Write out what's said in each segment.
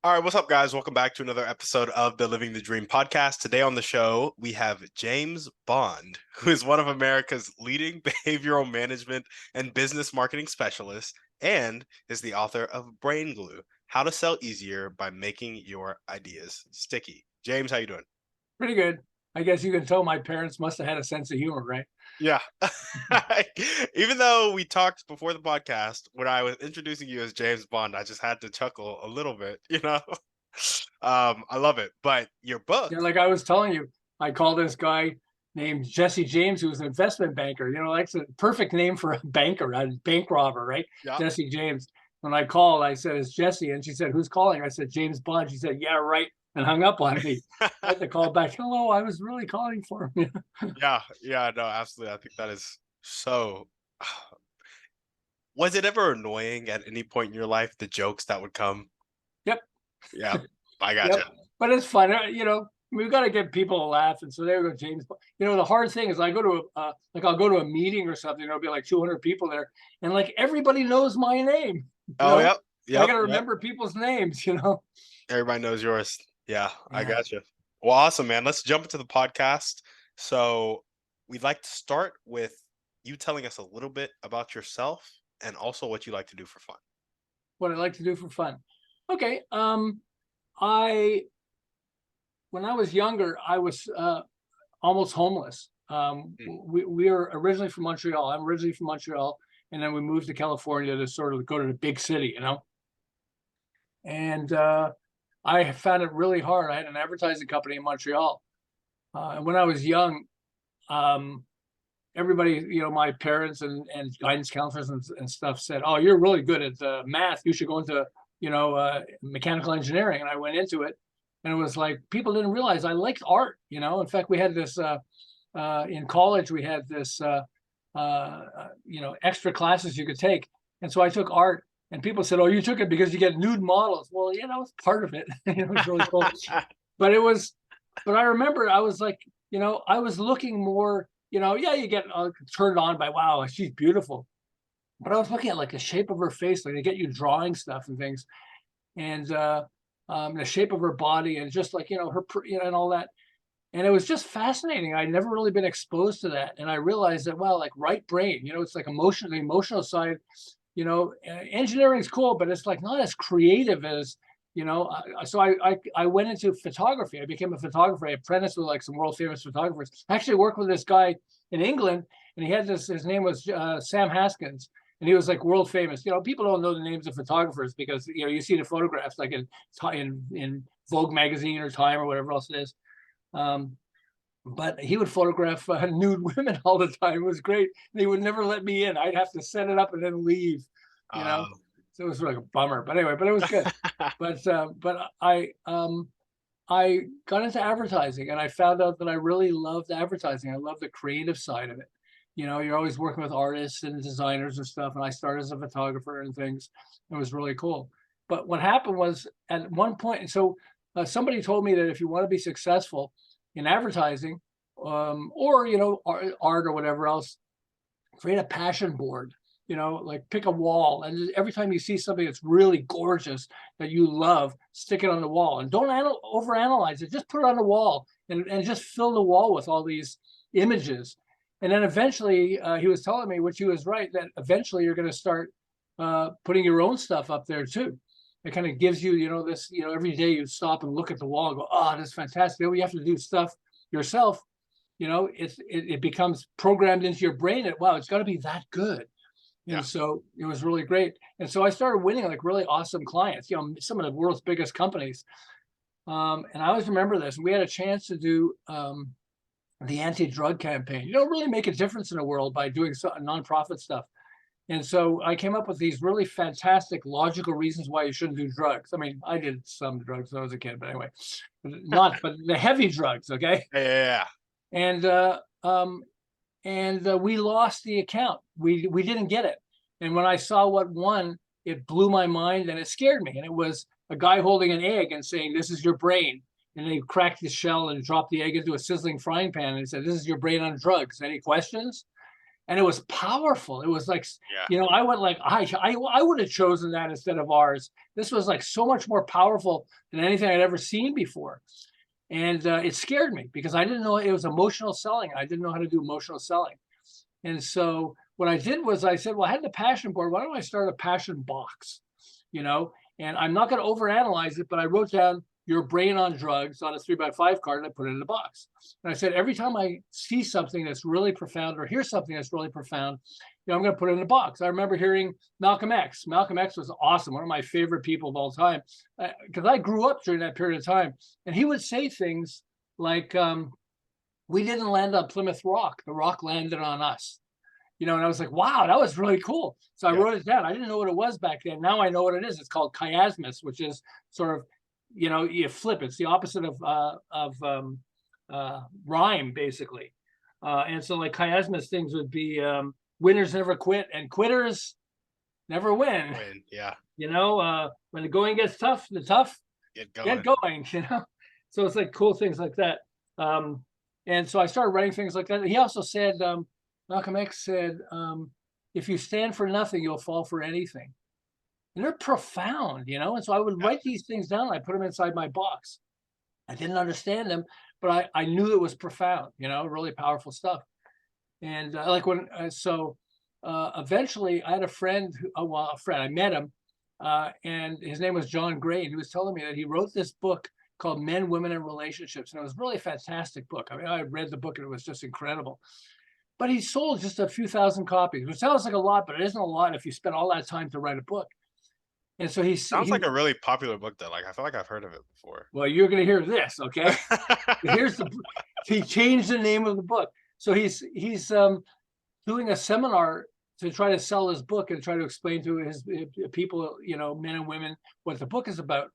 All right, what's up, guys? Welcome back to another episode of the Living the Dream podcast. Today on the show, we have James Bond, who is one of America's leading behavioral management and business marketing specialists and is the author of Brain Glue, How to Sell Easier by Making Your Ideas Sticky. James, how you doing? Pretty good. I guess you can tell my parents must have had a sense of humor, right? Yeah. Even though we talked before the podcast, when I was introducing you as James Bond, I just had to chuckle a little bit. I love it. But your book, Yeah, like I was telling you, I called this guy named Jesse James, who was an investment banker. That's a perfect name for a banker, a bank robber, right? yeah. Jesse James. When I called, I said, "It's Jesse," and she said, "Who's calling?" I said, "James Bond." She said, "Yeah, right," and hung up on me. I had to call back. "Hello, I was really calling for him." Yeah, no, absolutely. I think that is so. Was it ever annoying at any point in your life, the jokes that would come? Yep. Yeah, I gotcha. Yep. But it's fun. We've got to get people to laugh. And so there we go, James. The hard thing is I go to I'll go to a meeting or something. There'll be like 200 people there, and like everybody knows my name. You Oh, know, yep, so I yep, got to yep. remember people's names. Everybody knows yours. Yeah, I Yeah. gotcha. Well, awesome, man. Let's jump into the podcast. So, we'd like to start with you telling us a little bit about yourself and also what you like to do for fun. What I like to do for fun. Okay. I When I was younger, I was almost homeless. Mm. We are originally from Montreal. I'm originally from Montreal, and then we moved to California to sort of go to the big city. And I found it really hard. I had an advertising company in Montreal, and when I was young, um, everybody, my parents and guidance counselors and stuff said, "Oh, you're really good at math. You should go into mechanical engineering." And I went into it, and it was like people didn't realize I liked art. In fact, we had this in college. We had this extra classes you could take, and so I took art. And people said, "Oh, you took it because you get nude models." Well, it's part of it. It was really cool. But but I remember I was like, I was looking more, yeah, you get turned on by, wow, she's beautiful. But I was looking at like the shape of her face, like they get you drawing stuff and things, and the shape of her body, and just like, her, and all that. And it was just fascinating. I'd never really been exposed to that. And I realized that, wow, like right brain, it's like the emotional side, engineering is cool, but it's like not as creative as, so I went into photography. I became a photographer. I apprenticed with like some world famous photographers. I actually worked with this guy in England, and he had his name was Sam Haskins, and he was like world famous. People don't know the names of photographers because, you see the photographs like in Vogue magazine or Time or whatever else it is. But he would photograph nude women all the time. It was great. And he would never let me in. I'd have to set it up and then leave, you know. Um, So it was like a bummer. But anyway, but it was good. But I got into advertising, and I found out that I really loved advertising. I love the creative side of it. You're always working with artists and designers and stuff. And I started as a photographer and things. It was really cool. But what happened was at one point, so somebody told me that if you want to be successful in advertising, or art or whatever else, create a passion board. Like pick a wall, and every time you see something that's really gorgeous that you love, stick it on the wall, and don't overanalyze it. Just put it on the wall, and just fill the wall with all these images. And then eventually, he was telling me, which he was right, that eventually you're going to start putting your own stuff up there too. It kind of gives you, this, every day you stop and look at the wall and go, "Oh, that's fantastic." You have to do stuff yourself. It becomes programmed into your brain that, wow, it's got to be that good. yeah. And so it was really great. And so I started winning like really awesome clients, some of the world's biggest companies. And I always remember this. We had a chance to do the anti-drug campaign. You don't really make a difference in the world by doing nonprofit stuff. And so I came up with these really fantastic, logical reasons why you shouldn't do drugs. I mean, I did some drugs when I was a kid, but anyway, but the heavy drugs, okay? Yeah. And we lost the account. We didn't get it. And when I saw what won, it blew my mind and it scared me. And it was a guy holding an egg and saying, "This is your brain." And then he cracked the shell and dropped the egg into a sizzling frying pan and he said, "This is your brain on drugs. Any questions?" and it was powerful. It was like, Yeah. you know, I went like, I would have chosen that instead of ours. This was like so much more powerful than anything I'd ever seen before. And it scared me because I didn't know it was emotional selling. I didn't know how to do emotional selling. And so what I did was I said, well, I had the passion board. Why don't I start a passion box? You know, and I'm not going to overanalyze it, but I wrote down your brain on drugs on a 3x5 card and I put it in the box. And I said, every time I see something that's really profound or hear something that's really profound, you know, I'm going to put it in the box. I remember hearing Malcolm X. Malcolm X was awesome, one of my favorite people of all time, because I grew up during that period of time. And he would say things like, we didn't land on Plymouth Rock. The rock landed on us. You know, and I was like, wow, that was really cool. So I Yeah. wrote it down. I didn't know what it was back then. Now I know what it is. It's called chiasmus, which is sort of, you know, you flip. It's the opposite of rhyme, basically. And so like chiasmus things would be winners never quit and quitters never win. Yeah. You know, when the going gets tough, the tough Get get going. going, you know. So it's like cool things like that. And so I started writing things like that. He also said, Malcolm X said, if you stand for nothing, you'll fall for anything. And they're profound, you know. And so I would Yeah. write these things down. I put them inside my box. I didn't understand them, but I knew it was profound, you know, really powerful stuff. And like when, so eventually I had a friend, well, a friend, I met him, and his name was John Gray. And he was telling me that he wrote this book called Men, Women, and Relationships. And it was really a fantastic book. I mean, I read the book and it was just incredible. But he sold just a few thousand copies, which sounds like a lot, but it isn't a lot if you spend all that time to write a book. And so Sounds like a really popular book though. Like I feel like I've heard of it before. well, you're going to hear this, okay? Here's the, he changed the name of the book. So he's doing a seminar to try to sell his book and try to explain to his people, you know, men and women, what the book is about.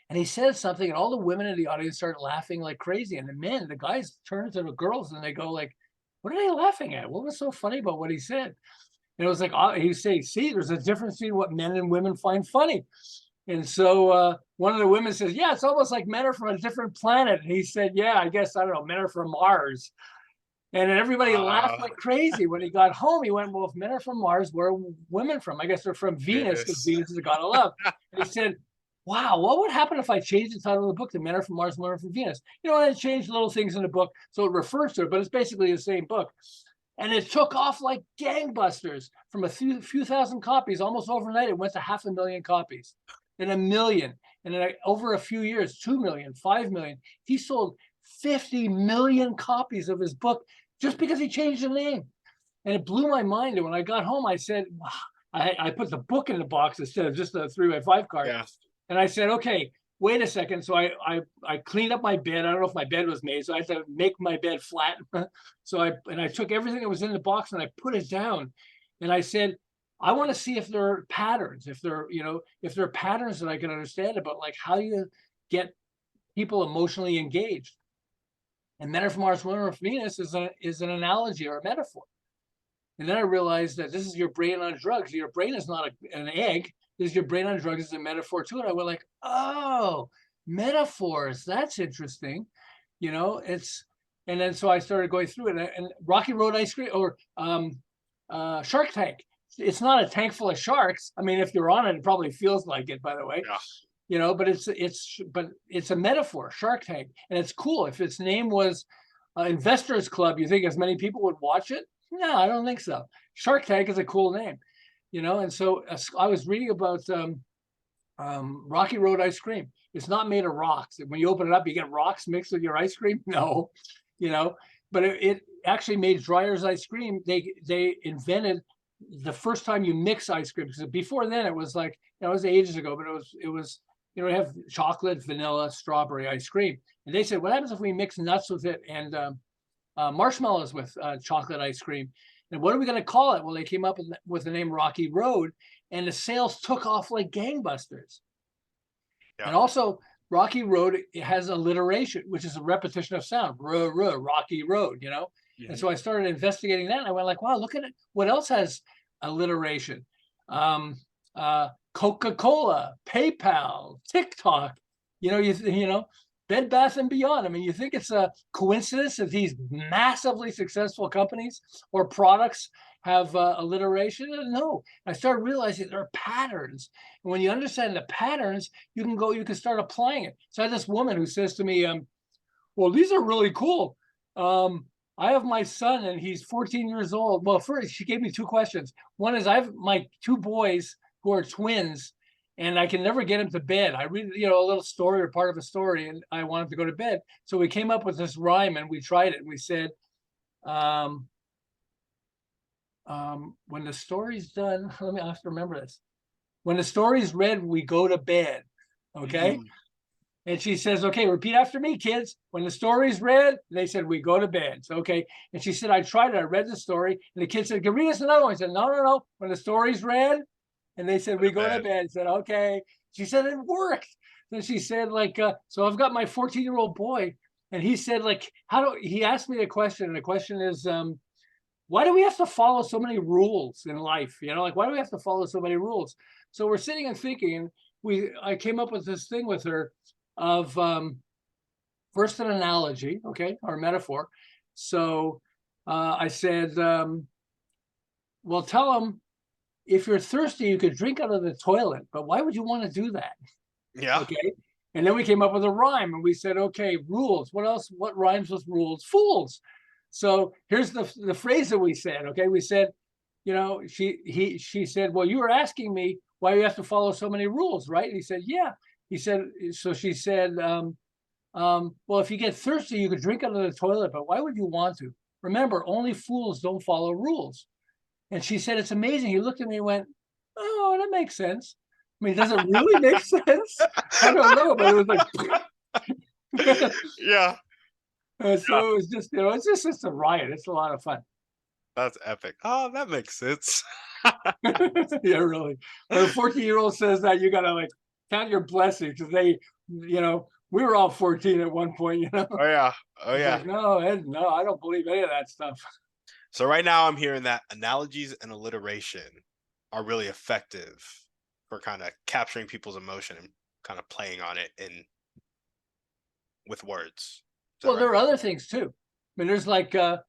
And he says something, and all the women in the audience start laughing like crazy. And the men, the guys, turn to the girls and they go like, "What are they laughing at? What was so funny about what he said?" And it was like he say, "See, there's a difference between what men and women find funny." And so one of the women says, "Yeah, it's almost like men are from a different planet." And he said, "Yeah, I guess I don't know, men are from Mars." And then everybody laughed like crazy. When he got home, he went, "Well, if men are from Mars, where are women from? I guess they're from Venus because Venus. Venus is a god of love." And he said, "Wow, what would happen if I changed the title of the book to Men Are From Mars, Women Are From Venus?" You know, and I changed little things in the book so it refers to it, but it's basically the same book. And it took off like gangbusters from a few thousand copies. Almost overnight, it went to 500,000 copies, then 1,000,000, and then over a few years, 2,000,000, 5,000,000. He sold 50 million copies of his book just because he changed the name. And it blew my mind. And when I got home, I said, wow. I put the book in the box instead of just a 3x5 card. Yeah. And I said, okay, wait a second. So I cleaned up my bed. I don't know if my bed was made, so I had to make my bed flat. So I took everything that was in the box and I put it down. And I said, I want to see if there are patterns, if there are patterns that I can understand about, like how you get people emotionally engaged. And Men Are From Mars, Women Are From Venus is an analogy or a metaphor. And then I realized that this is your brain on drugs. Your brain is not an egg. This is your brain on drugs is a metaphor too. And I went like, oh, metaphors. That's interesting. You know, and then so I started going through it. And Rocky Road Ice Cream or Shark Tank. It's not a tank full of sharks. I mean, if you're on it, it probably feels like it, by the way. Yeah. You know, but it's a metaphor, Shark Tank. And it's cool. If its name was Investors Club, you think as many people would watch it? No, I don't think so. Shark Tank is a cool name, you know. And so I was reading about Rocky Road ice cream. It's not made of rocks. When you open it up, you get rocks mixed with your ice cream. No, you know, but it actually made Dreyer's ice cream. They invented the first time you mix ice cream, because before then it was like, you know, it was ages ago, but it was you know, you have chocolate, vanilla, strawberry ice cream. And they said, what happens if we mix nuts with it and marshmallows with chocolate ice cream? And what are we going to call it? Well, they came up with the name Rocky Road, and the sales took off like gangbusters. Yeah. And also, Rocky Road, it has alliteration, which is a repetition of sound. Rocky Road, you know? Mm-hmm. And so I started investigating that, and I went like, wow, look at it. What else has alliteration? Coca-Cola, PayPal, TikTok, you know, Bed Bath and Beyond. I mean, you think it's a coincidence that these massively successful companies or products have alliteration? No. I started realizing there are patterns. And when you understand the patterns, you can start applying it. So I had this woman who says to me, well, these are really cool. I have my son and he's 14 years old. Well, first she gave me two questions. One is I have my two boys who are twins and I can never get him to bed. I read, a little story or part of a story and I want him to go to bed. So we came up with this rhyme and we tried it. And we said, when the story's done, I have to remember this. When the story's read, we go to bed. Okay. Mm. And she says, okay, repeat after me, kids. When the story's read, they said, we go to bed. So, okay. And she said, I tried it. I read the story. And the kid said, can you read us another one? I said, no. When the story's read, and they said, we go to bed. I said, okay. She said, it worked. Then she said, so I've got my 14-year-old boy. And he said, he asked me a question. And the question is, why do we have to follow so many rules in life? Why do we have to follow so many rules? So we're sitting and thinking, I came up with this thing with her of first an analogy, okay, or metaphor. So I said, well, tell them if you're thirsty, you could drink out of the toilet, but why would you want to do that? Yeah. Okay. And then we came up with a rhyme and we said, okay, rules. What else? What rhymes with rules? Fools. So here's the phrase that we said. Okay. We said, she said, well, you were asking me why you have to follow so many rules, right? And he said, yeah. He said, so she said, well, if you get thirsty, you could drink out of the toilet, but why would you want to? Remember, only fools don't follow rules. And she said, it's amazing. He looked at me and went, oh, that makes sense. I mean, does it really make sense? I don't know, but it was like, yeah. So it was just, it's a riot. It's a lot of fun. That's epic. Oh, that makes sense. Yeah, really. When a 14-year-old says that, you got to count your blessings because they, we were all 14 at one point, Oh, yeah. Oh, yeah. Like, no, Ed, no, I don't believe any of that stuff. So right now I'm hearing that analogies and alliteration are really effective for kind of capturing people's emotion and kind of playing on it with words. Well, there are other things too. I mean, there's Kurt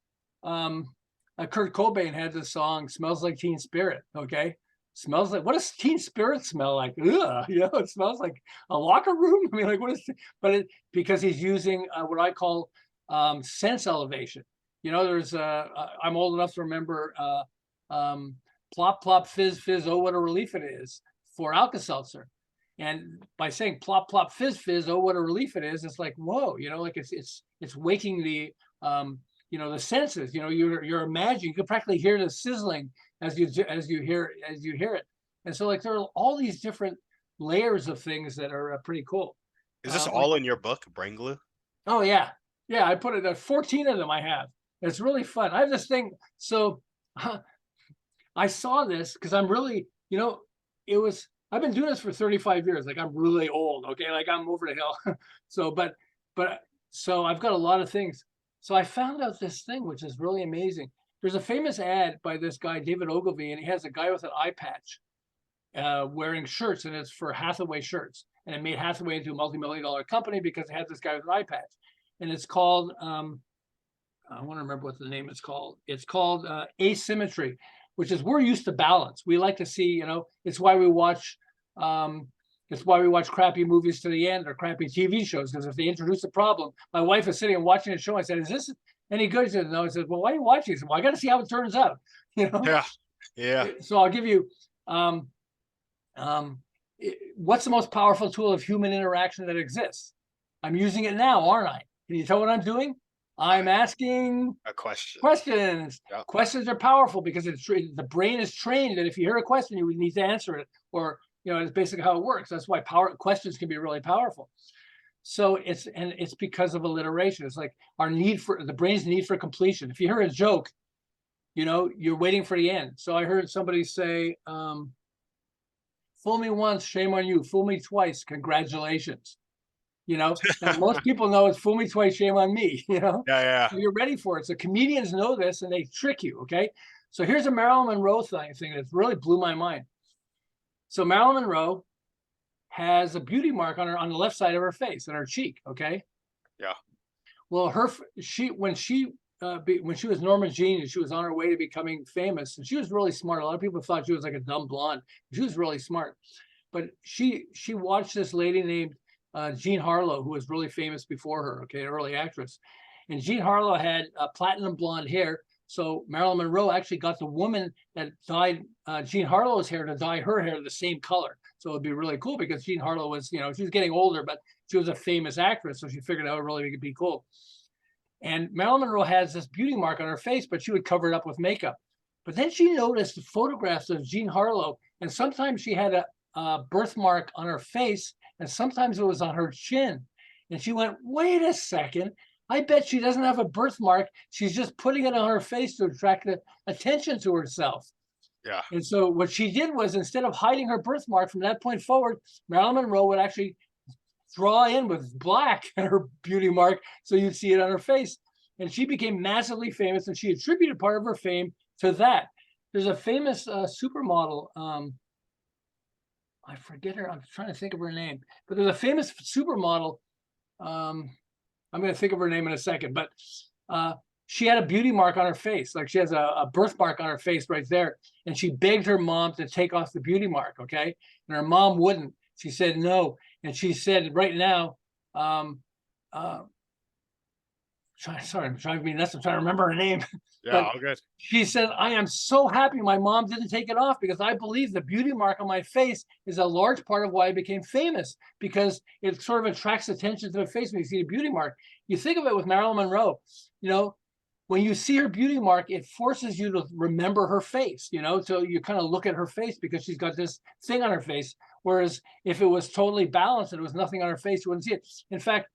Cobain had this song, Smells Like Teen Spirit, okay? Smells like, what does Teen Spirit smell like? Ugh, it smells like a locker room. I mean, what is, because he's using what I call sense elevation. There's I'm old enough to remember plop, plop, fizz, fizz, oh, what a relief it is for Alka-Seltzer. And by saying plop, plop, fizz, fizz, oh, what a relief it is, it's like, whoa, it's waking the, the senses, you're imagining, you can practically hear the sizzling as you hear it. And so there are all these different layers of things that are pretty cool. Is this all in your book, Brain Glue? Oh yeah. Yeah. I put it 14 of them I have. It's really fun. I have this thing. So I saw this because I'm really, I've been doing this for 35 years. I'm really old. Okay. I'm over the hill. So I've got a lot of things. So I found out this thing, which is really amazing. There's a famous ad by this guy, David Ogilvy, and he has a guy with an eye patch wearing shirts, and it's for Hathaway shirts. And it made Hathaway into a multi-million-dollar company because it had this guy with an eye patch. And it's called, I want to remember what the name is called. It's called asymmetry, which is we're used to balance. We like to see, it's why we watch crappy movies to the end or crappy TV shows, because if they introduce a problem, my wife is sitting and watching a show. I said, is this any good? She said, no. I said, well, why are you watching? I said, well, I got to see how it turns out. Yeah. Yeah. So I'll give you, what's the most powerful tool of human interaction that exists? I'm using it now, aren't I? Can you tell what I'm doing? I'm asking a question. Questions. Yep. Questions are powerful because the brain is trained that if you hear a question, you need to answer it, or it's basically how it works. That's why questions can be really powerful. So it's because of alliteration. It's like the brain's need for completion. If you hear a joke, you're waiting for the end. So I heard somebody say, fool me once, shame on you. Fool me twice, congratulations. Now most people know it's fool me twice, shame on me, Yeah. So you're ready for it. So comedians know this and they trick you, okay? So here's a Marilyn Monroe thing that really blew my mind. So Marilyn Monroe has a beauty mark on the left side of her face, on her cheek, okay? Yeah. Well, when she was Norma Jean and she was on her way to becoming famous, and she was really smart. A lot of people thought she was like a dumb blonde. She was really smart, but she watched this lady named Jean Harlow, who was really famous before her. Okay, an early actress, and Jean Harlow had platinum blonde hair. So Marilyn Monroe actually got the woman that dyed Jean Harlow's hair to dye her hair the same color. So it'd be really cool because Jean Harlow was, she was getting older, but she was a famous actress. So she figured that would really be cool. And Marilyn Monroe has this beauty mark on her face, but she would cover it up with makeup. But then she noticed photographs of Jean Harlow, and sometimes she had a birthmark on her face, and sometimes it was on her chin. And she went, wait a second. I bet she doesn't have a birthmark. She's just putting it on her face to attract attention to herself. Yeah. And so what she did was, instead of hiding her birthmark from that point forward, Marilyn Monroe would actually draw in with black her beauty mark, so you'd see it on her face. And she became massively famous, and she attributed part of her fame to that. There's a famous supermodel. I forget her. I'm trying to think of her name, but there's a famous supermodel. I'm going to think of her name in a second, but she had a beauty mark on her face. Like she has a birthmark on her face right there. And she begged her mom to take off the beauty mark. Okay. And her mom wouldn't. She said no. And she said, right now, I'm trying to remember her name. Yeah, But all good. she said, I am so happy my mom didn't take it off, because I believe the beauty mark on my face is a large part of why I became famous, because it sort of attracts attention to the face when you see the beauty mark. You think of it with Marilyn Monroe, when you see her beauty mark, it forces you to remember her face, so you kind of look at her face because she's got this thing on her face. Whereas if it was totally balanced and there was nothing on her face, you wouldn't see it. In fact,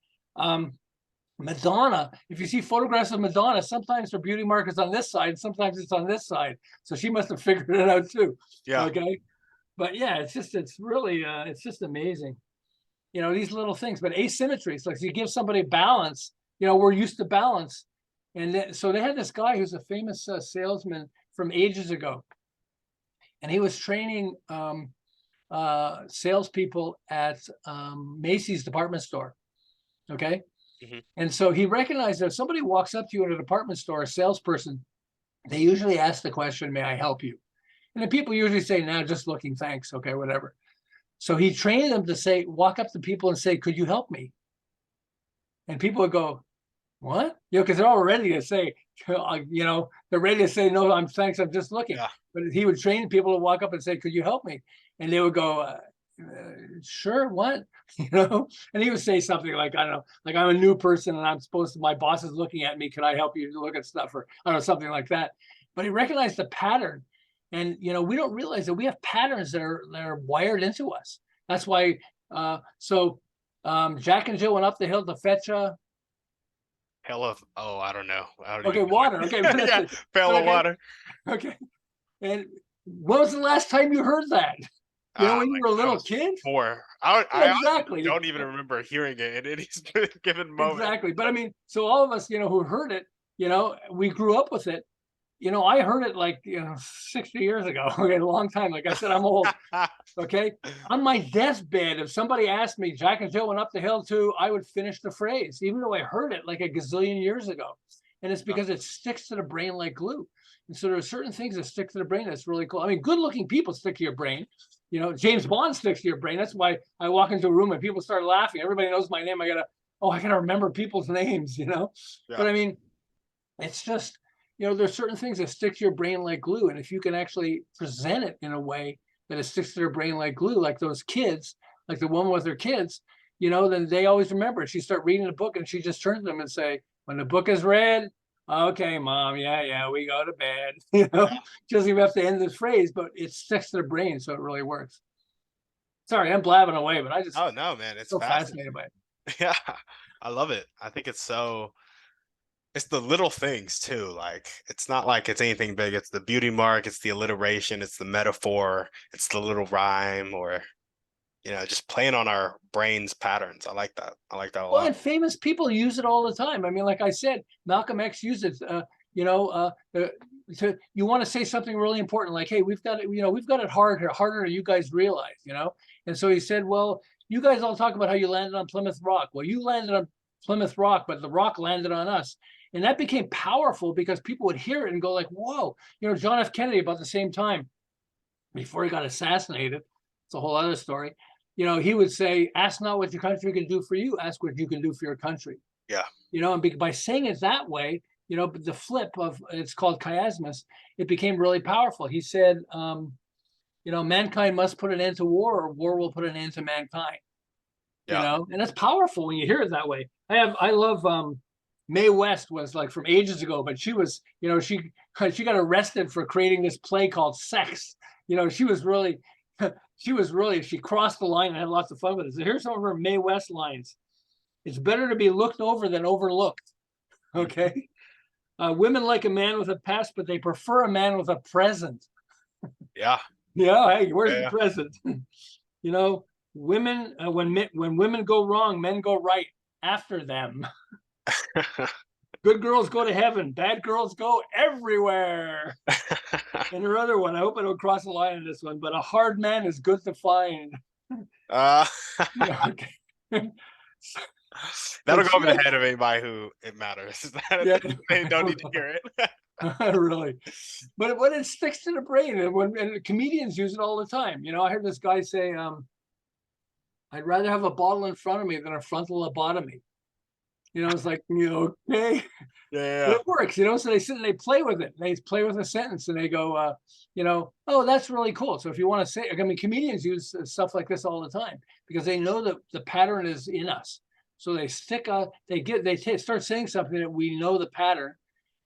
Madonna, if you see photographs of Madonna, sometimes her beauty mark is on this side, and sometimes it's on this side. So she must have figured it out too. Yeah. Okay. But yeah, it's really, it's just amazing. These little things, but asymmetries, like you give somebody balance, we're used to balance. And so they had this guy who's a famous salesman from ages ago. And he was training salespeople at Macy's department store. Okay. Mm-hmm. And so he recognized that if somebody walks up to you in a department store, a salesperson, they usually ask the question, may I help you? And the people usually say, no, just looking, thanks. Okay, whatever. So he trained them to walk up to people and say, could you help me? And people would go, what? Because they're all ready to say, they're ready to say, no, thanks, I'm just looking. Yeah. But he would train people to walk up and say, could you help me? And they would go, sure, what? And he would say something like, I don't know, like I'm a new person and my boss is looking at me. Can I help you to look at stuff? Or I don't know, something like that. But he recognized the pattern. And, we don't realize that we have patterns that are wired into us. That's why, Jack and Jill went up the hill to fetch I don't know. Okay, water. Okay. Yeah, pail of water. Okay. And when was the last time you heard that? When you were a little kid? 4. Exactly. I don't even remember hearing it in any given moment. Exactly. But so all of us, who heard it, we grew up with it. I heard it like 60 years ago. Okay, a long time. Like I said, I'm old. Okay. On my deathbed, if somebody asked me, Jack and Jill went up the hill too, I would finish the phrase, even though I heard it like a gazillion years ago. And it's because it sticks to the brain like glue. And so there are certain things that stick to the brain that's really cool. I mean, good-looking people stick to your brain. James Bond sticks to your brain. That's why I walk into a room and people start laughing. Everybody knows my name. I gotta remember people's names, Yeah. But I mean, it's just, there's certain things that stick to your brain like glue. And if you can actually present it in a way that it sticks to their brain like glue, like those kids, like the woman with her kids, then they always remember it. She start reading the book and she just turns to them and say, when the book is read, okay, mom, yeah, we go to bed. She doesn't even have to end this phrase, but it sticks to the brain, so it really works. Sorry, I'm blabbing away, but I just no, man, it's so fascinated by it. Yeah, I love it. I think it's the little things too. Like it's not like it's anything big. It's the beauty mark, it's the alliteration, it's the metaphor, it's the little rhyme, or just playing on our brains patterns. I like that a lot. Well, and famous people use it all the time. I mean, like I said, Malcolm X used it. You want to say something really important, like, "Hey, we've got it harder than you guys realize," And so he said, "Well, you guys all talk about how you landed on Plymouth Rock. Well, you landed on Plymouth Rock, but the rock landed on us. And that became powerful because people would hear it and go like, whoa, John F. Kennedy about the same time, before he got assassinated, it's a whole other story. He would say, ask not what your country can do for you, ask what you can do for your country. Yeah. And by saying it that way, the flip of, it's called chiasmus, it became really powerful. He said, mankind must put an end to war, or war will put an end to mankind. Yeah. And that's powerful when you hear it that way. I love Mae West, was like from ages ago, but she was, she got arrested for creating this play called Sex. She was really, she crossed the line and had lots of fun with it. So here's some of her Mae West lines. It's better to be looked over than overlooked. Okay. Women like a man with a past, but they prefer a man with a present. Yeah. Yeah. Hey, where's the present? Women, when women go wrong, men go right after them. Good girls go to heaven, bad girls go everywhere. And her other one, I hope I don't cross the line in this one, but a hard man is good to find. Okay. That'll go over the head of anybody who it matters. They don't need to hear it. Really, but it sticks to the brain, and comedians use it all the time. I heard this guy say, "I'd rather have a bottle in front of me than a frontal lobotomy." It's like, okay. Yeah. But it works, so they sit and they play with it. They play with a sentence and they go, oh, that's really cool. So if you want to say, comedians use stuff like this all the time because they know that the pattern is in us. So they start saying something that we know the pattern,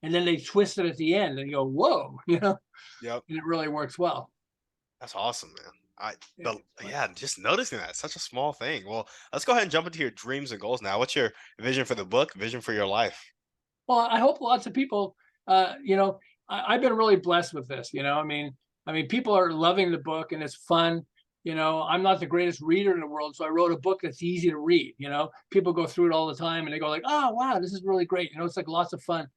and then they twist it at the end and you go, whoa, Yep. And it really works well. That's awesome, man. Just noticing that, such a small thing. Well, let's go ahead and jump into your dreams and goals now. What's your vision for the book, vision for your life? Well, I hope lots of people, I've been really blessed with this, people are loving the book and it's fun. I'm not the greatest reader in the world, so I wrote a book that's easy to read. People go through it all the time and they go like, oh, wow, this is really great. It's like lots of fun.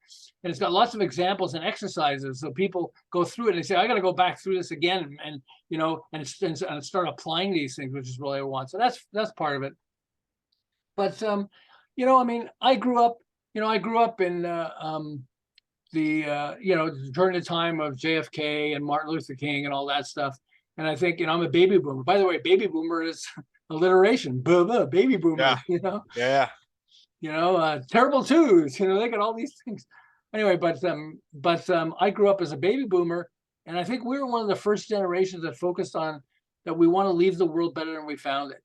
And it's got lots of examples and exercises. So people go through it and they say, I got to go back through this again and start applying these things, which is really what I want. So that's part of it. But, I grew up in during the time of JFK and Martin Luther King and all that stuff. And I think, I'm a baby boomer. By the way, baby boomer is alliteration. Baby boomer, Yeah. Terrible twos, they got all these things. Anyway, but I grew up as a baby boomer, and I think we were one of the first generations that focused on that we want to leave the world better than we found it.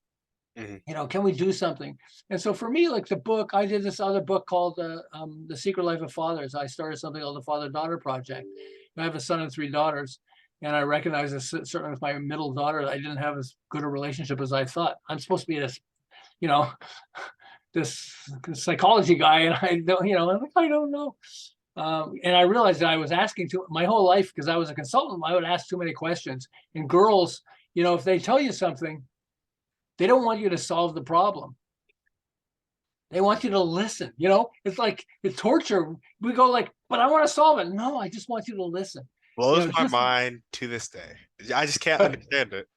Mm-hmm. Can we do something? And so for me, like the book, I did this other book called The Secret Life of Fathers. I started something called the Father-Daughter Project. I have a son and 3 daughters. And I recognize this, certainly with my middle daughter, I didn't have as good a relationship as I thought. I'm supposed to be this, this psychology guy, and I don't, I don't know. And I realized that I was asking my whole life, because I was a consultant, I would ask too many questions. And girls, if they tell you something, they don't want you to solve the problem. They want you to listen. It's like it's torture. We go like, but I want to solve it. No, I just want you to listen. Blows my mind to this day. I just can't understand it.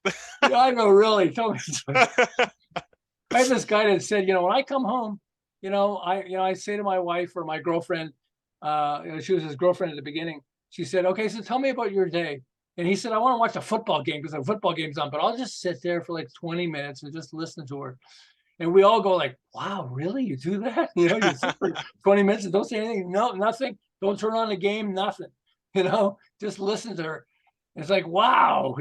Yeah, I know, really. Tell me. I had this guy that said, when I come home, I say to my wife or my girlfriend, she was his girlfriend at the beginning. She said, okay, so tell me about your day. And he said, I want to watch a football game because the football game's on, but I'll just sit there for like 20 minutes and just listen to her. And we all go like, wow, really? You do that? You sit for 20 minutes and don't say anything. No, nothing. Don't turn on the game, nothing. Just listen to her. It's like, wow,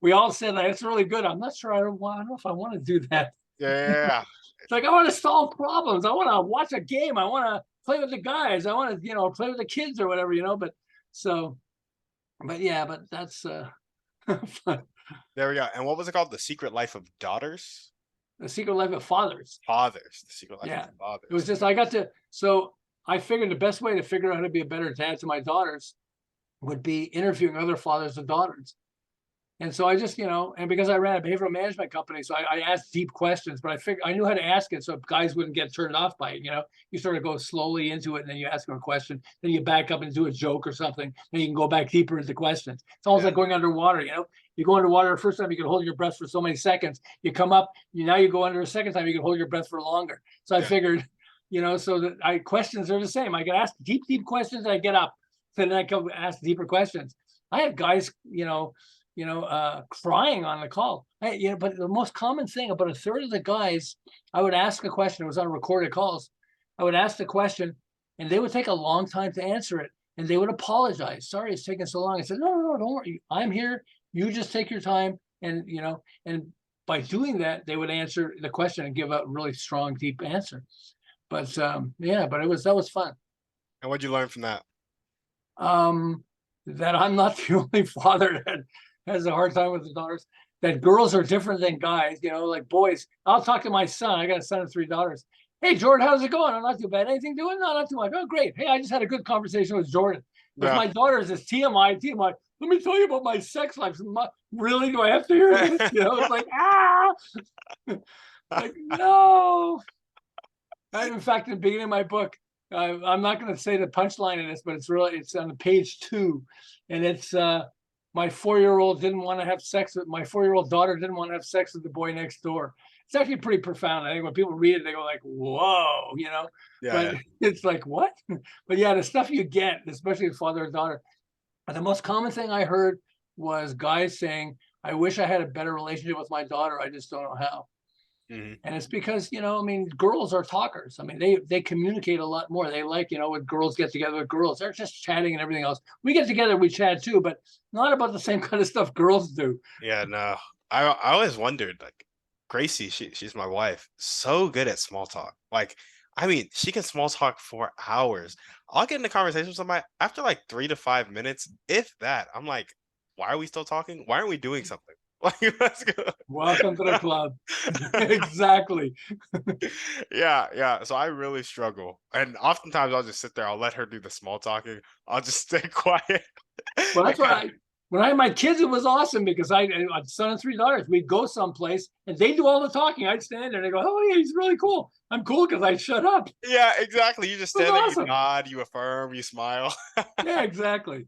we all said that it's really good. I'm not sure. I don't know if I want to do that. Yeah. It's like, I want to solve problems. I want to watch a game. I want to play with the guys. I want to, play with the kids or whatever, but that's fun. There we go. And what was it called? The Secret Life of Daughters? The Secret Life of Fathers. Fathers. The Secret Life of Fathers. It was just, I figured the best way to figure out how to be a better dad to my daughters would be interviewing other fathers of daughters. And so I just, and because I ran a behavioral management company, so I asked deep questions, but I knew how to ask it so guys wouldn't get turned off by it. You sort of go slowly into it and then you ask them a question, then you back up and do a joke or something, then you can go back deeper into questions. It's almost like going underwater, You go underwater the first time, you can hold your breath for so many seconds. You come up, now you go under a second time, you can hold your breath for longer. So I figured so that questions are the same. I can ask deep questions, I get up, then I go ask deeper questions. I had guys, crying on the call. But the most common thing, about a third of the guys, I would ask a question. It was on recorded calls. I would ask the question, and they would take a long time to answer it, and they would apologize. Sorry, it's taking so long. I said, no, don't worry. I'm here. You just take your time, and by doing that, they would answer the question and give a really strong, deep answer. But but that was fun. And what'd you learn from that? That I'm not the only father that has a hard time with the daughters. That girls are different than guys, like boys. I'll talk to my son. I got a son and 3 daughters. Hey, Jordan, how's it going? I'm not too bad. Anything doing? No, not too much. Oh, great. Hey, I just had a good conversation with Jordan. With my daughters, it's TMI. Let me tell you about my sex life. Really? Do I have to hear this? It's like, like, no. In fact, in the beginning of my book, I'm not going to say the punchline in this, but it's on page 2, and it's my 4-year-old didn't want to have sex with my 4-year-old daughter didn't want to have sex with the boy next door. It's actually pretty profound. I think when people read it, they go like, "Whoa," But it's like, what? But yeah, the stuff you get, especially with father and daughter. And the most common thing I heard was guys saying, "I wish I had a better relationship with my daughter. I just don't know how." Mm-hmm. And it's because, girls are talkers. I mean, they communicate a lot more. They like, when girls get together with girls, they're just chatting and everything else. We get together, we chat too, but not about the same kind of stuff girls do. Yeah, no. I always wondered, like, Gracie, she's my wife, so good at small talk. Like, I mean, she can small talk for hours. I'll get in a conversation with somebody after like 3 to 5 minutes, if that. I'm like, why are we still talking? Why aren't we doing something? Like, let's go. Welcome to the club. Exactly. Yeah. So I really struggle. And oftentimes I'll just sit there, I'll let her do the small talking. I'll just stay quiet. Well, that's why when I had my kids, it was awesome because I had son and 3 daughters. We'd go someplace and they do all the talking. I'd stand there and they go, "Oh yeah, he's really cool." I'm cool because I shut up. Yeah, exactly. You just It was stand there, awesome. you nod, you affirm, you smile. Yeah, exactly.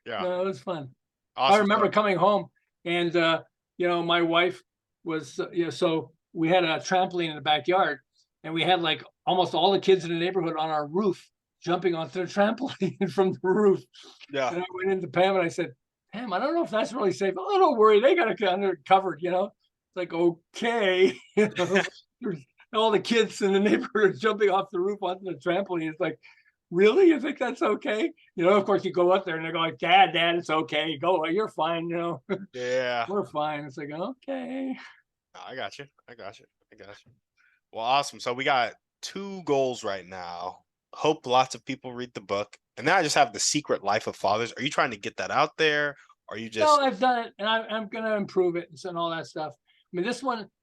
Yeah. No, it was fun. I Awesome. remember coming home and, my wife was, so we had a trampoline in the backyard and we had like almost all the kids in the neighborhood on our roof jumping onto the trampoline from the roof. Yeah. And I went into Pam and I said, "Pam, I don't know if that's really safe." "Oh, don't worry. They got it under covered, It's like, okay. All the kids in the neighborhood jumping off the roof onto the trampoline. It's like, really? You think that's okay? Of course you go up there and they go like, Dad, it's okay. Go, you're fine, Yeah. we're fine. It's like, okay. I got you. Well, awesome. So we got 2 goals right now. Hope lots of people read the book. And then I just have The Secret Life of Fathers. Are you trying to get that out there? Or are you No, just I've done it and I'm going to improve it and all that stuff. I mean,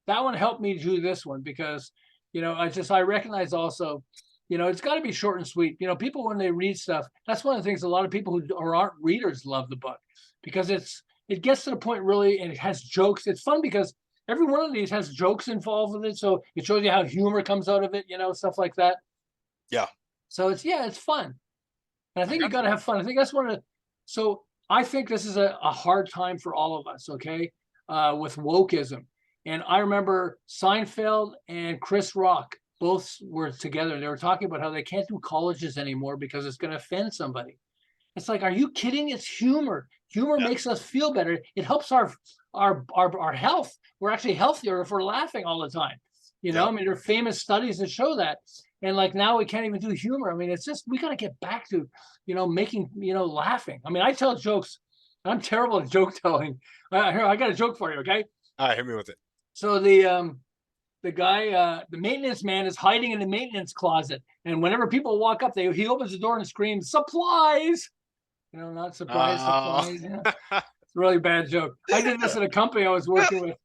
that one helped me do this one because, I recognize also, it's got to be short and sweet. People, when they read stuff, that's one of the things a lot of people who aren't readers love the book because it gets to the point really, and it has jokes. It's fun because every one of these has jokes involved with it. So it shows you how humor comes out of it, stuff like that. Yeah. So it's fun. And I think you got got to have fun. I think that's one of the, so I think this is a hard time for all of us, okay, with wokeism. And I remember Seinfeld and Chris Rock both were together. They were talking about how they can't do colleges anymore because it's going to offend somebody. It's like, are you kidding? It's humor. Humor makes us feel better. It helps our health. We're actually healthier if we're laughing all the time. I mean, there are famous studies that show that. And like now we can't even do humor. I mean, it's just, we got to get back to, making, laughing. I mean, I tell jokes. I'm terrible at joke telling. Here, I got a joke for you. Okay. All right, hit me with it. So the guy, the maintenance man is hiding in the maintenance closet. And whenever people walk up, he opens the door and screams, "Supplies!" Not surprise, supplies. Yeah. It's a really bad joke. I did this at a company I was working with.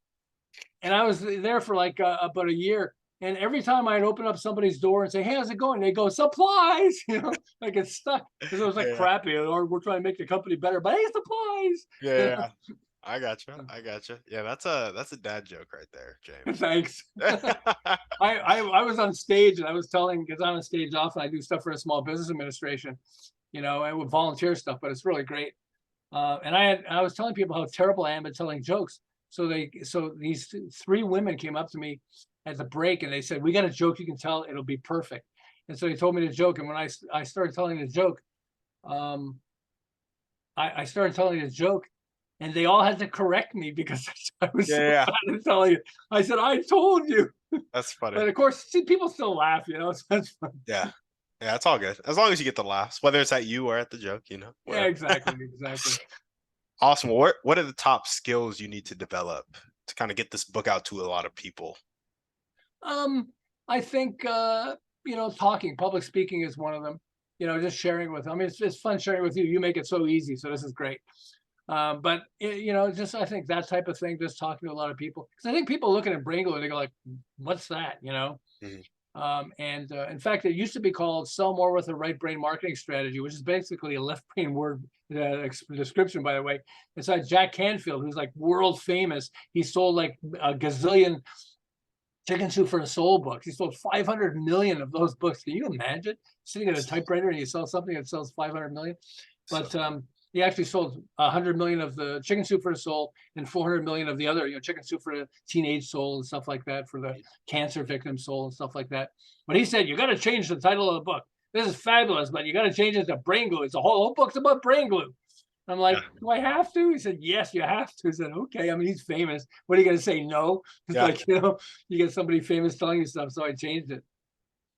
And I was there for like about a year. And every time I'd open up somebody's door and say, "Hey, how's it going?" They go, "Supplies," like it's stuck because it was like crappy, or we're trying to make the company better, but hey, supplies. Yeah. I got you. Yeah, that's a dad joke right there, James. Thanks. I was on stage and I was telling, because I'm on stage often, I do stuff for a small business administration, and with volunteer stuff, but it's really great. And I was telling people how terrible I am at telling jokes. So these 3 women came up to me at the break, and they said, "We got a joke you can tell. It'll be perfect." And so he told me the joke, and when I started telling the joke, um, I started telling the joke, and they all had to correct me because I was Yeah, so yeah. bad at telling it. I said, "I told you," That's funny. but of course, see, people still laugh, so that's fun. Yeah. Yeah, it's all good. As long as you get the laughs, whether it's at you or at the joke, Yeah, whatever. exactly. Awesome. Well, what are the top skills you need to develop to kind of get this book out to a lot of people? Um, I think talking, public speaking is one of them. Just sharing with them. I mean, it's fun sharing with you. You make it so easy, so this is great. But just I think that type of thing, just talking to a lot of people, because I think people looking at brain glue, they go like, "What's that?" Mhm. And in fact, it used to be called "Sell More with a Right Brain Marketing Strategy," which is basically a left brain word description, by the way. It's like Jack Canfield, who's like world famous. He sold like a gazillion Chicken Soup for the Soul books. He sold 500 million of those books. Can you imagine sitting at a typewriter and you sell something that sells 500 million? So, But he actually sold 100 million of the Chicken Soup for the Soul and 400 million of the other, Chicken Soup for the Teenage Soul and stuff like that, for the cancer victim soul and stuff like that. But he said, you got to change the title of the book. This is fabulous, but you got to change it to Brain Glue. It's a whole book's about brain glue. I'm like, yeah. do I have to? He said, yes, you have to. I said, okay. I mean, he's famous. What are you going to say? No. It's Yeah. like, you get somebody famous telling you stuff. So I changed it.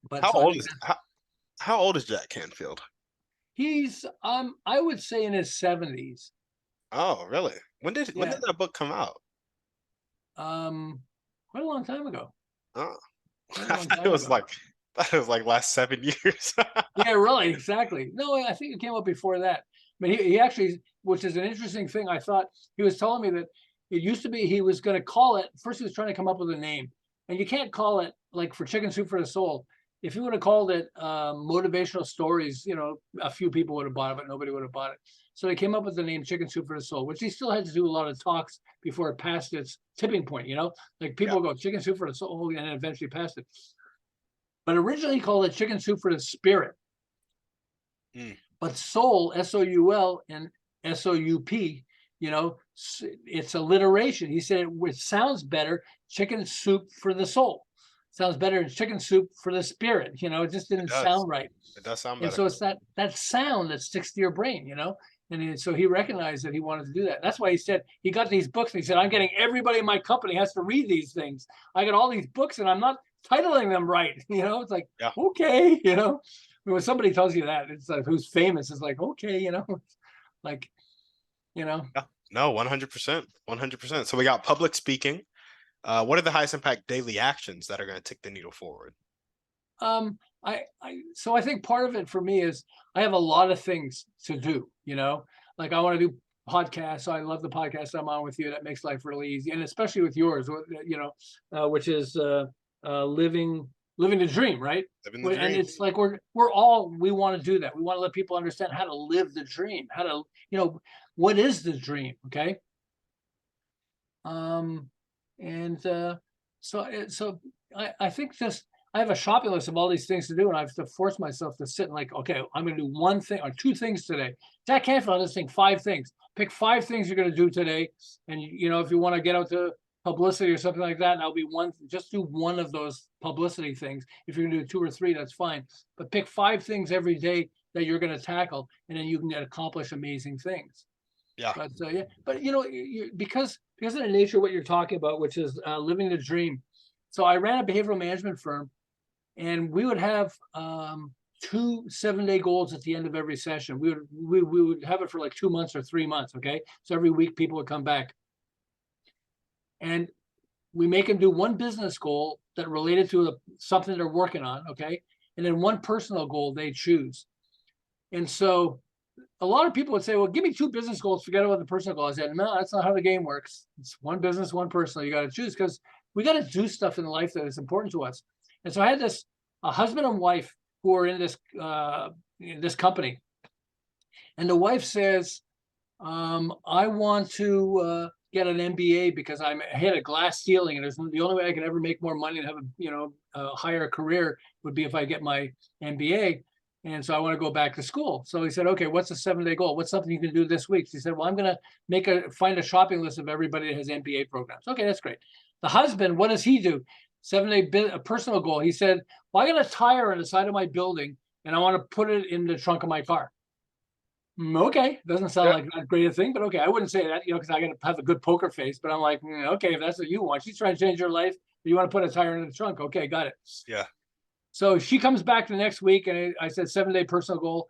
But How so I old think is how old is Jack Canfield? he's, I would say in his 70s. Oh, really? When Yeah. did that book come out? Um, Quite a long time ago. Oh, Quite a I long thought it time was ago. like last 7 years. Yeah, really, exactly. No, I think it came up before that. But he actually, which is an interesting thing. I thought he was telling me that it used to be he was going to call it. First, he was trying to come up with a name, and you can't call it like for Chicken Soup for the Soul. If you would have called it motivational stories, a few people would have bought it, but nobody would have bought it. So they came up with the name Chicken Soup for the Soul, which he still had to do a lot of talks before it passed its tipping point. Like Yeah. people go Chicken Soup for the Soul, and then eventually passed it. But originally he called it Chicken Soup for the Spirit. Mm. But soul, SOUL and SOUP, it's alliteration. He said it sounds better, chicken soup for the soul. Sounds better than chicken soup for the spirit. It just It didn't does. sound right. It does sound And better. so it's that sound that sticks to your brain, so he recognized that he wanted to do that. That's why he said he got these books and he said, I'm getting everybody in my company has to read these things. I got all these books and I'm not titling them right. It's like, Yeah. okay, when somebody tells you that, it's like who's famous, is like, okay, like, Yeah. No, 100%. 100%. So we got public speaking. What are the highest impact daily actions that are going to tick the needle forward? So I think part of it for me is I have a lot of things to do, like I want to do podcasts. So I love the podcast I'm on with you. That makes life really easy. And especially with yours, which is living the dream, right? Living the And dream. it's like we want to do that. We want to let people understand how to live the dream, how to, what is the dream? Okay. And so I think just I have a shopping list of all these things to do, and I have to force myself to sit and like, okay, I'm going to do one thing or two things today. Jack Canfield is saying 5 things. Pick 5 things you're going to do today, and if you want to get out to publicity or something like that, that'll be one. Just do one of those publicity things. If you're going to do 2 or 3, that's fine. But pick 5 things every day that you're going to tackle, and then you can accomplish amazing things. Yeah. But because of the nature of what you're talking about, which is living the dream. So I ran a behavioral management firm, and we would have 2 7-day goals at the end of every session. We would have it for like 2 months or 3 months. Okay, so every week people would come back, and we make them do one business goal that related to something they're working on. Okay, and then one personal goal they choose. And so a lot of people would say, well, give me 2 business goals, forget about the personal goal. I said, no, that's not how the game works. It's one business, one personal. You got to choose, because we got to do stuff in life that is important to us. And so I had a husband and wife who are in this company. And the wife says, I want to get an MBA because I hit a glass ceiling, and there's the only way I can ever make more money and have a higher career would be if I get my MBA. And so I want to go back to school. So he said, okay, what's a 7-day goal? What's something you can do this week? He said, well, I'm going to find a shopping list of everybody that has MBA programs. Okay, that's great. The husband, what does he do? 7-day personal goal. He said, well, I got a tire on the side of my building and I want to put it in the trunk of my car. Okay, doesn't sound Yeah. like that great a thing, but okay, I wouldn't say that, because I got to have a good poker face. But I'm like, okay, if that's what you want, she's trying to change your life. You want to put a tire in the trunk? Okay, got it. Yeah. So she comes back the next week, and I said 7-day personal goal.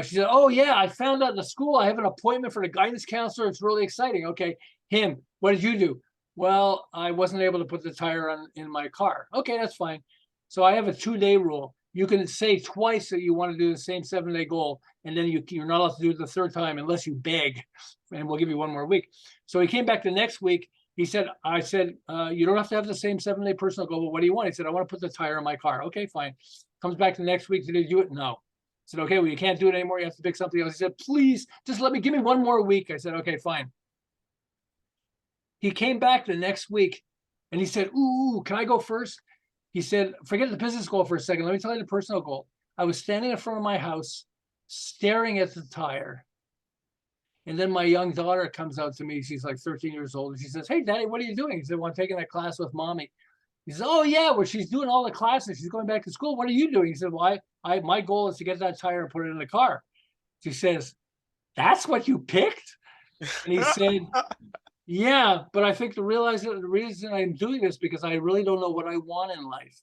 She said, "Oh yeah, I found out in the school I have an appointment for the guidance counselor. It's really exciting." Okay, him. What did you do? Well, I wasn't able to put the tire on in my car. Okay, that's fine. So I have a 2-day rule. You can say twice that you want to do the same 7-day goal, and then you're not allowed to do it the third time unless you beg, and we'll give you one more week. So he came back the next week. He said, I said, you don't have to have the same 7-day personal goal, but what do you want? He said, I want to put the tire in my car. Okay, fine. Comes back the next week. Did he do it? No. I said, okay, well, you can't do it anymore. You have to pick something else. He said, please, just give me one more week. I said, okay, fine. He came back the next week and he said, ooh, can I go first? He said, forget the business goal for a second. Let me tell you the personal goal. I was standing in front of my house, staring at the tire. And then my young daughter comes out to me. She's like 13 years old. And she says, hey, Daddy, what are you doing? He said, well, I'm taking that class with Mommy. He says, oh, yeah, well, she's doing all the classes. She's going back to school. What are you doing? He said, well, my goal is to get that tire and put it in the car. She says, that's what you picked? And he said, yeah, but I think the reason I'm doing this because I really don't know what I want in life.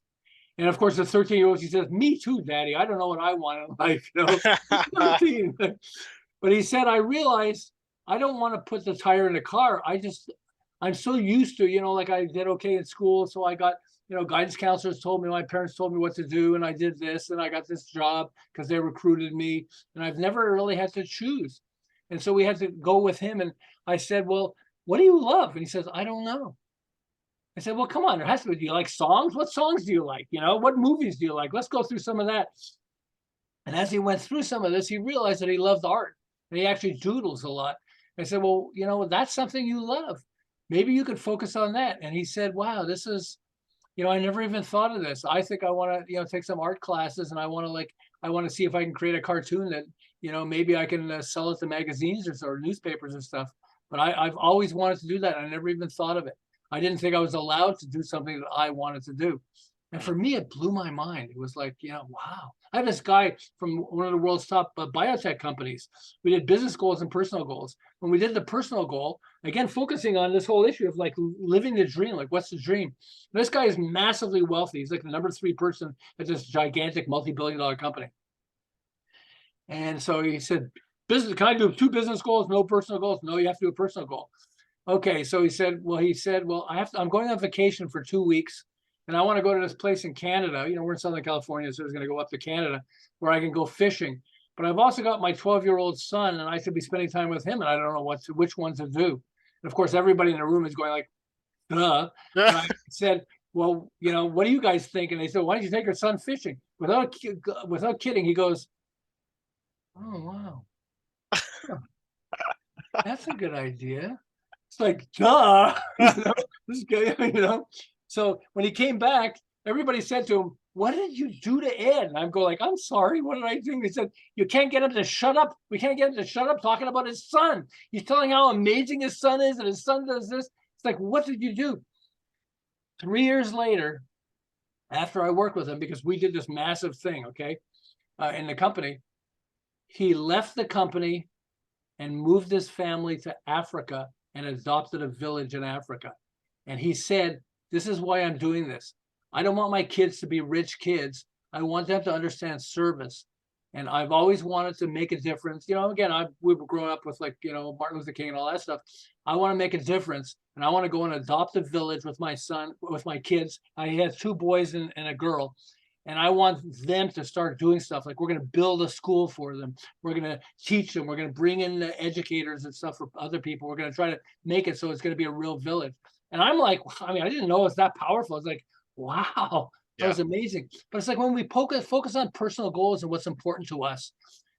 And of course, the 13-year-old, she says, me too, Daddy. I don't know what I want in life. 13. But he said, I realized I don't want to put the tire in the car. I'm so used to, like I did okay in school. So I got, guidance counselors told me, my parents told me what to do. And I did this and I got this job because they recruited me. And I've never really had to choose. And so we had to go with him. And I said, well, what do you love? And he says, I don't know. I said, well, come on, there has to be. Do you like songs? What songs do you like? What movies do you like? Let's go through some of that. And as he went through some of this, he realized that he loved art and he actually doodles a lot. I said, well, that's something you love. Maybe you could focus on that. And he said, wow, this is, I never even thought of this. I think I want to, take some art classes and I want to see if I can create a cartoon that, maybe I can sell it to magazines or newspapers and stuff. But I've always wanted to do that. I never even thought of it. I didn't think I was allowed to do something that I wanted to do. And for me, it blew my mind. It was like, wow. I have this guy from one of the world's top biotech companies. We did business goals and personal goals. When we did the personal goal, again, focusing on this whole issue of like living the dream, like what's the dream? And this guy is massively wealthy. He's like the number 3 person at this gigantic multi-billion-dollar company. And so he said, business, can I do 2 business goals, no personal goals? No, you have to do a personal goal. Okay, so he said, well, I'm going on vacation for 2 weeks. And I want to go to this place in Canada. We're in Southern California, so I was going to go up to Canada where I can go fishing. But I've also got my 12-year-old son, and I should be spending time with him, and I don't know which one to do. And of course, everybody in the room is going like, duh. And I said, well, what do you guys think? And they said, why don't you take your son fishing? Without kidding, he goes, oh, wow. That's a good idea. It's like, duh. This guy, So when he came back, everybody said to him, what did you do to Ed? And I'm going like, I'm sorry, what did I do? They said, you can't get him to shut up. We can't get him to shut up talking about his son. He's telling how amazing his son is and his son does this. It's like, what did you do? 3 years later, after I worked with him, because we did this massive thing, okay, in the company, he left the company and moved his family to Africa and adopted a village in Africa. And he said, this is why I'm doing this. I don't want my kids to be rich kids. I want them to understand service. And I've always wanted to make a difference. Again, we were growing up with Martin Luther King and all that stuff. I want to make a difference. And I want to go and adopt a village with my son, with my kids. I had 2 boys and a girl. And I want them to start doing stuff. Like we're going to build a school for them. We're going to teach them. We're going to bring in the educators and stuff for other people. We're going to try to make it so it's going to be a real village. And I'm like, I didn't know it was that powerful. It's like, wow, that was amazing. But it's like when we focus on personal goals and what's important to us,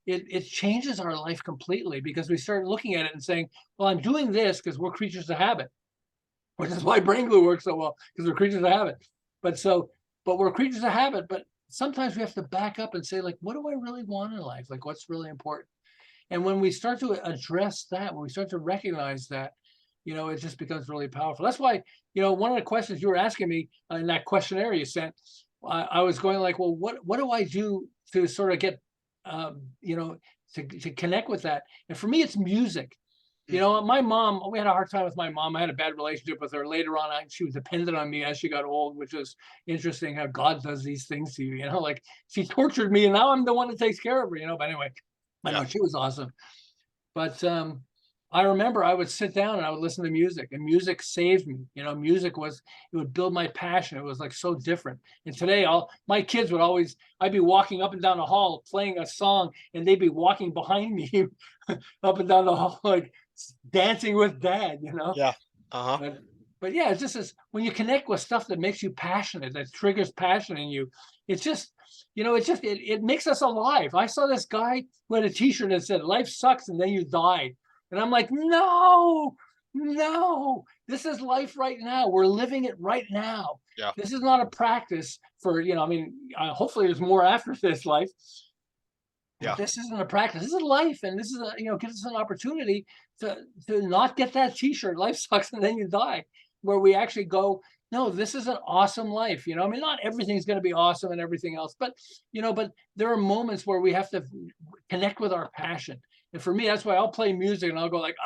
it changes our life completely because we start looking at it and saying, well, I'm doing this because we're creatures of habit, which is why brain glue works so well, because we're creatures of habit. But we're creatures of habit, but sometimes we have to back up and say, like, what do I really want in life? Like, what's really important? And when we start to address that, when we start to recognize that, it just becomes really powerful. That's why, one of the questions you were asking me in that questionnaire you sent, I was going like, well, what do I do to sort of get, to connect with that? And for me, it's music. Mhm. My mom, we had a hard time with my mom. I had a bad relationship with her. Later on, she was dependent on me as she got old, which was interesting how God does these things to you, like she tortured me and now I'm the one that takes care of her, But anyway, I Yeah. know she was awesome. But I remember I would sit down and I would listen to music, and music saved me. Music it would build my passion. It was like so different. And today, my kids would always, I'd be walking up and down the hall playing a song, and they'd be walking behind me up and down the hall, like dancing with dad. Yeah. Uh-huh. But, but yeah, it's just as when you connect with stuff that makes you passionate, that triggers passion in you, it's just, it makes us alive. I saw this guy who had a t-shirt that said, life sucks and then you die. And I'm like, no, no, this is life right now. We're living it right now. Yeah. This is not a practice for, hopefully there's more after this life. But Yeah. this isn't a practice. This is life, and this is gives us an opportunity to not get that T-shirt. Life sucks, and then you die. Where we actually go, no, this is an awesome life. Not everything's going to be awesome and everything else, but but there are moments where we have to connect with our passion. And for me, that's why I'll play music and I'll go like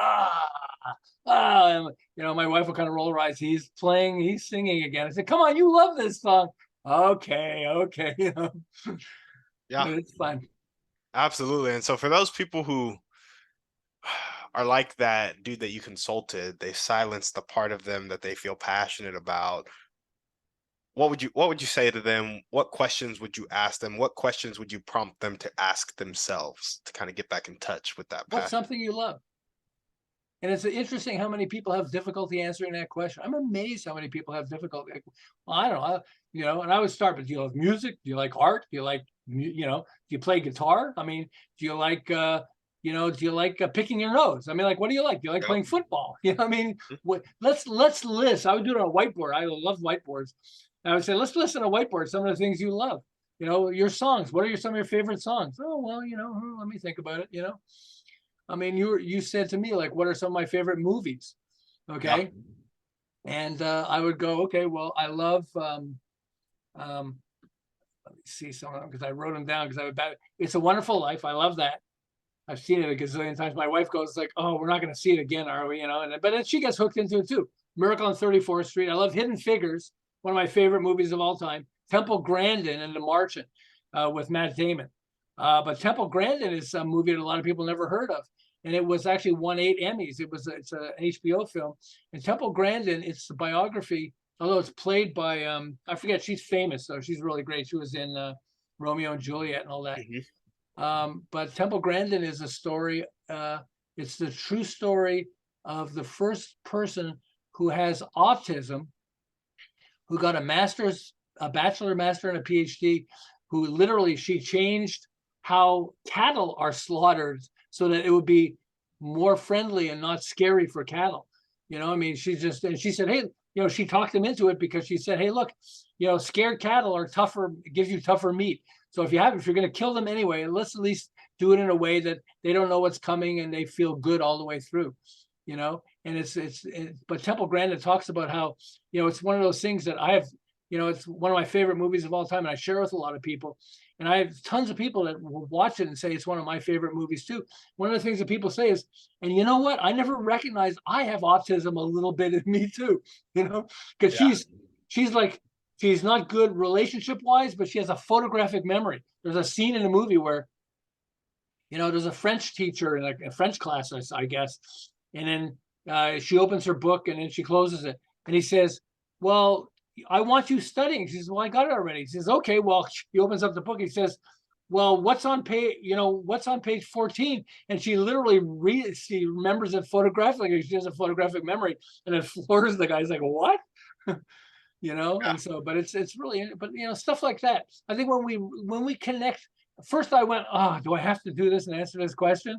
and, my wife will kind of roll her eyes. He's singing again. I said, "Come on, you love this song." Okay, okay, Yeah. it's fun. Absolutely. And so for those people who are like that dude that you consulted, they silence the part of them that they feel passionate about. What would you say to them? What questions would you ask them? What questions would you prompt them to ask themselves to kind of get back in touch with that What's passion? something you love? And it's interesting how many people have difficulty answering that question. I'm amazed how many people have difficulty. Like, well, I don't know, and I would start, but do you love music? Do you like art? Do you like, do you play guitar? I mean, do you like, do you like picking your nose? I mean, like, what do you like? Do you like Yep. playing football? I mean, Mhm. let's list. I would do it on a whiteboard. I love whiteboards. I would say, let's list on a whiteboard some of the things you love. Your songs. What are some of your favorite songs? Oh, well, let me think about it. I mean, you said to me, like, what are some of my favorite movies? Yeah. Okay. And I would go, okay, well, I love let me see some of them because I wrote them down because It's a Wonderful Life. I love that. I've seen it a gazillion times. My wife goes like, "Oh, we're not going to see it again, are we?" But then she gets hooked into it too. Miracle on 34th Street. I love Hidden Figures, one of my favorite movies of all time. Temple Grandin and The Martian with Matt Damon. But Temple Grandin is a movie that a lot of people never heard of, and it was actually won 8 Emmys. It's an HBO film, and Temple Grandin. It's the biography, although it's played by I forget. She's famous, so she's really great. She was in Romeo and Juliet and all that. Mhm. But Temple Grandin is a story. It's the true story of the first person who has autism, who got a bachelor, master, and a PhD, who literally she changed how cattle are slaughtered so that it would be more friendly and not scary for cattle. I mean, and she said, hey, she talked them into it because she said, hey, look, scared cattle are tougher, it gives you tougher meat. So if you're going to kill them anyway, let's at least do it in a way that they don't know what's coming and they feel good all the way through. And but Temple Grandin talks about how, it's one of those things that I have, it's one of my favorite movies of all time, and I share with a lot of people. And I have tons of people that will watch it and say it's one of my favorite movies too. One of the things that people say is, and you know what? I never recognized I have autism a little bit in me too, because Yeah. she's like, she's not good relationship wise, but she has a photographic memory. There's a scene in the movie where, there's a French teacher in a French class, I guess. And then she opens her book and then she closes it. And he says, well, I want you studying. She says, well, I got it already. He says, okay, well, he opens up the book. He says, well, what's on page 14? And she literally she remembers it photographically. She has a photographic memory and it floors the guy. He's like, what? Yeah. And so, but it's really, but stuff like that. I think when we connect, first I went, oh, do I have to do this and answer this question?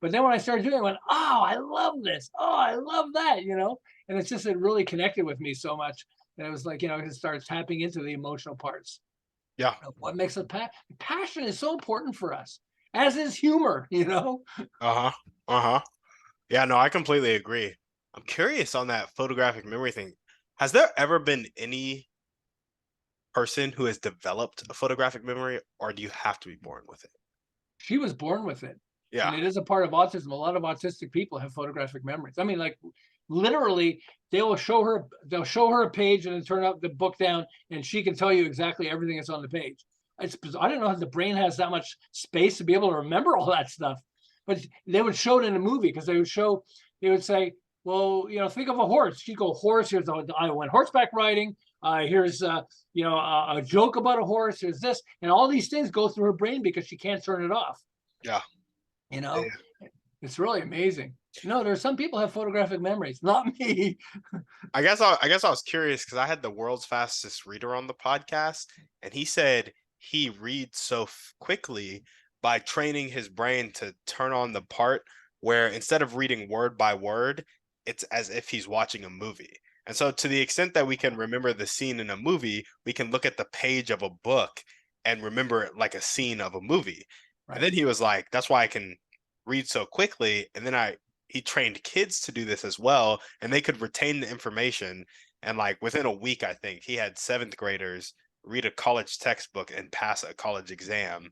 But then when I started doing it, I went, oh, I love this. Oh, I love that, and it's just, it really connected with me so much. And it was like, it starts tapping into the emotional parts Yeah. of what makes us passion is so important for us, as is humor. Uh-huh. Uh-huh. Yeah, no, I completely agree. I'm curious on that photographic memory thing. Has there ever been any person who has developed a photographic memory, or do you have to be born with it? She was born with it, and Yeah. it is a part of autism. A lot of autistic people have photographic memories. I mean, like literally, they'll show her a page and then turn up the book down, and she can tell you exactly everything that's on the page. I don't know how the brain has that much space to be able to remember all that stuff. But they would show it in a movie because they would say, well, think of a horse. She'd go, horse. I went horseback riding. Here's a joke about a horse. Here's this, and all these things go through her brain because she can't turn it off. Yeah. You Yeah. know, it's really amazing. There's some people have photographic memories, not me. I guess I was curious because I had the world's fastest reader on the podcast, and he said he reads so quickly by training his brain to turn on the part where instead of reading word by word, it's as if he's watching a movie. And so, to the extent that we can remember the scene in a movie, we can look at the page of a book and remember it like a scene of a movie. And Right, then he was like, "That's why I can read so quickly." And then he trained kids to do this as well, and they could retain the information. And like within a week, I think he had seventh graders read a college textbook and pass a college exam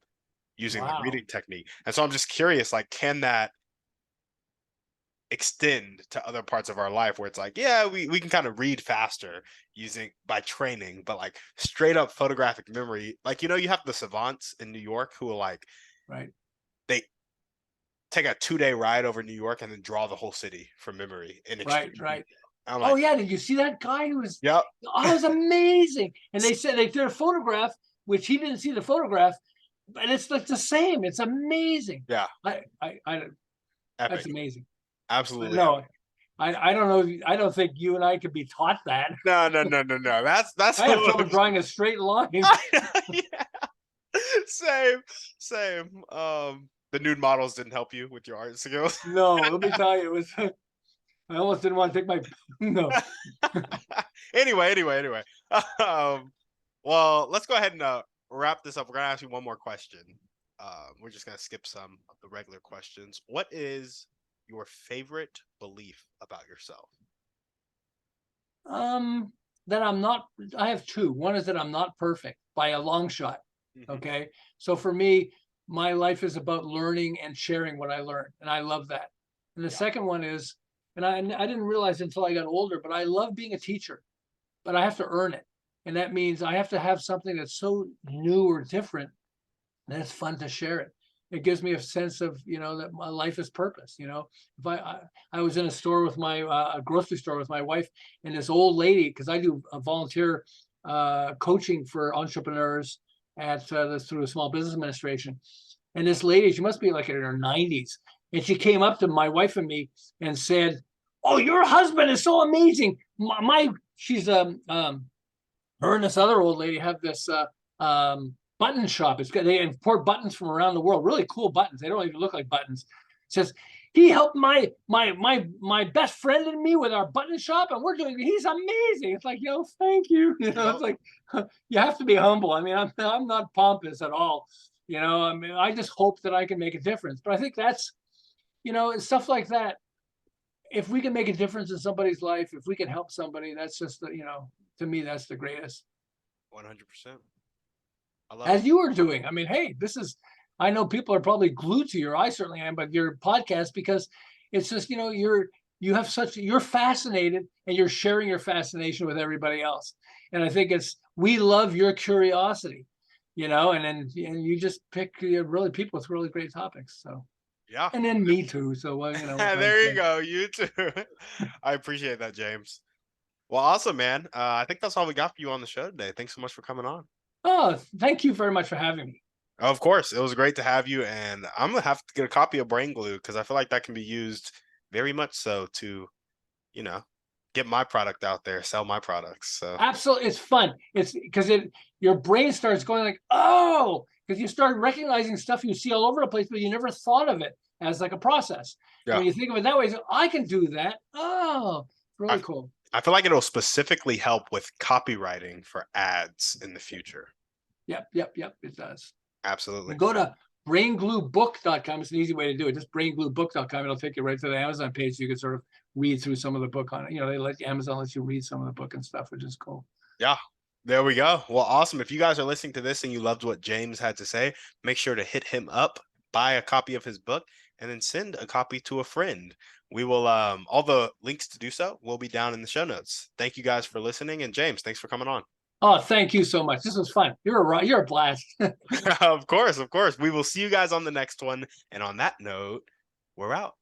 using the wow, reading technique. And so I'm just curious, like, can that extend to other parts of our life where it's like, yeah, we can kind of read faster using by training, but like straight up photographic memory, like you have the savants in New York who will like right, they take a 2 day ride over New York and then draw the whole city from memory in right, extreme right. detail. I'm Oh like, yeah, did you see that guy who was? yep. Oh, it was amazing. And they said they did a photograph, which he didn't see the photograph, and it's like the same. It's amazing. Yeah, I epic. That's amazing. But Absolutely no, epic. I don't know. I don't think you and I could be taught that. No, no, no, no, no. That's I a have trouble little drawing a straight line. yeah. Same, same. The nude models didn't help you with your art skills. No, let me tell you, it was. I almost didn't want to take my no. Anyway. Um, well, let's go ahead and wrap this up. We're gonna ask you one more question. We're just gonna skip some of the regular questions. What is your favorite belief about yourself? Um, that I'm not. I have two. One is that I'm not perfect by a long shot. Hmm. Okay, so for me, my life is about learning and sharing what I learned, and I love that. And the Yeah. second one is, and I didn't realize until I got older, but I love being a teacher, but I have to earn it, and that means I have to have something that's so new or different and it's fun to share it. It gives me a sense of that my life is purpose. If I was in a store with my a grocery store with my wife and this old lady because I do a volunteer coaching for entrepreneurs at through the Small Business Administration, and this lady she must be like in her 90s, and she came up to my wife and me and said, "Oh, your husband is so amazing." She's her and this other old lady have this button shop. They import buttons from around the world, really cool buttons. They don't even look like buttons. It says he helped my best friend and me with our button shop, and he's amazing. It's like, thank you. Yep. It's like you have to be humble. I mean, I'm not pompous at all. I mean, I just hope that I can make a difference. But I think that's stuff like that. If we can make a difference in somebody's life, if we can help somebody, that's just to me, that's the greatest. 100%. I love it. As you were doing. I mean, hey, I know people are probably glued to I certainly am, but your podcast because it's just, you're fascinated and you're sharing your fascination with everybody else. And I think we love your curiosity, and you just pick really people with really great topics. So, Yeah. and then me too. So, what can I There you say? go. You too. I appreciate that, James. Well, awesome, man. I think that's all we got for you on the show today. Thanks so much for coming on. Oh, thank you very much for having me. Of course, it was great to have you, and I'm gonna have to get a copy of Brain Glue because I feel like that can be used very much so to, you know, get my product out there, sell my products. So Absolutely, it's fun. It's because your brain starts going like, oh, because you start recognizing stuff you see all over the place, but you never thought of it as like a process. And yeah, when you think of it that way, I can do that. Oh, it's I really cool. I feel like it'll specifically help with copywriting for ads in the future. Yep, yep, yep. It does. Absolutely. And go to braingluebook.com is an easy way to do it. Just braingluebook.com. It'll take you right to the Amazon page. So you can sort of read through some of the book on it. They let Amazon lets you read some of the book and stuff, which is cool. Yeah. There we go. Well, awesome. If you guys are listening to this and you loved what James had to say, make sure to hit him up, buy a copy of his book, and then send a copy to a friend. We will all the links to do so will be down in the show notes. Thank you guys for listening, and James, thanks for coming on. Oh, thank you so much. This was fun. You're a blast. Of course, of course. We will see you guys on the next one. And on that note, we're out.